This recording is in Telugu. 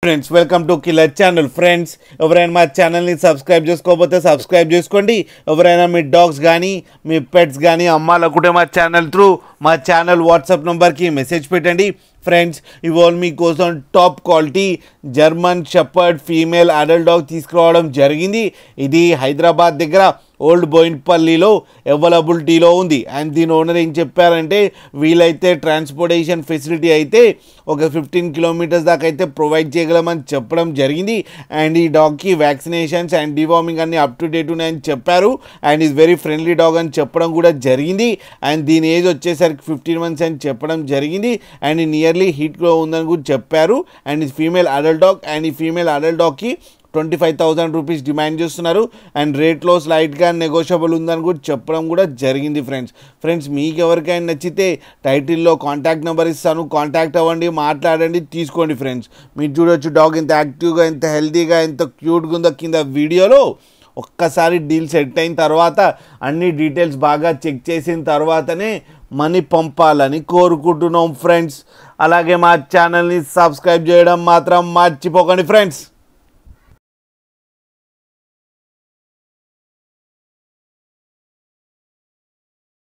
Friends welcome to killer channel. Friends ఎవరైనా మా ఛానల్ని సబ్స్క్రైబ్ చేసుకోకపోతే సబ్స్క్రైబ్ చేసుకోండి. ఎవరైనా మీ డాగ్స్ కానీ మీ పెట్స్ కానీ అమ్మాలనుకుంటే మా ఛానల్ త్రూ మా ఛానల్ వాట్సాప్ నెంబర్కి మెసేజ్ పెట్టండి. ఫ్రెండ్స్ ఇవాళ మీకోసం top quality German shepherd female adult dog తీసుకురావడం జరిగింది. ఇది హైదరాబాద్ దగ్గర ఓల్డ్ బోయిన్పల్లిలో అవైలబిలిటీలో ఉంది. అండ్ దీని ఓనర్ ఏం చెప్పారంటే వీలైతే ట్రాన్స్పోర్టేషన్ ఫెసిలిటీ అయితే ఒక 15 కిలోమీటర్స్ దాకా అయితే ప్రొవైడ్ చేయగలమని చెప్పడం జరిగింది. అండ్ ఈ డాగ్కి వ్యాక్సినేషన్స్ అండ్ డివార్మింగ్ అన్ని అప్ టు డేట్ ఉన్నాయని చెప్పారు. And is very friendly dog అని చెప్పడం కూడా జరిగింది. అండ్ దీని ఏజ్ వచ్చేసరికి 15 months అని చెప్పడం జరిగింది. అండ్ నియర్లీ హీట్లో ఉందని కూడా చెప్పారు. అండ్ ఇది ఫీమేల్ అడల్ట్ డాగ్. అండ్ ఈ ఫీమేల్ అడల్ట్ డాగ్కి 25,000 రూపీస్ డిమాండ్ చేస్తున్నారు. అండ్ రేట్లో స్లైట్గా నెగోషియబుల్ ఉందని కూడా చెప్పడం కూడా జరిగింది. ఫ్రెండ్స్ మీకు ఎవరికైనా నచ్చితే టైటిల్లో కాంటాక్ట్ నెంబర్ ఇస్తాను, కాంటాక్ట్ అవ్వండి, మాట్లాడండి, తీసుకోండి. ఫ్రెండ్స్ మీరు చూడొచ్చు డాగ్ ఎంత యాక్టివ్గా, ఎంత హెల్తీగా, ఎంత క్యూట్గా ఉందో కింద వీడియోలో. ఒక్కసారి డీల్ సెట్ అయిన తర్వాత అన్ని డీటెయిల్స్ బాగా చెక్ చేసిన తర్వాతనే మనీ పంపాలని కోరుకుంటున్నాం ఫ్రెండ్స్. అలాగే మా ఛానల్ని సబ్స్క్రైబ్ చేయడం మాత్రం మర్చిపోకండి ఫ్రెండ్స్.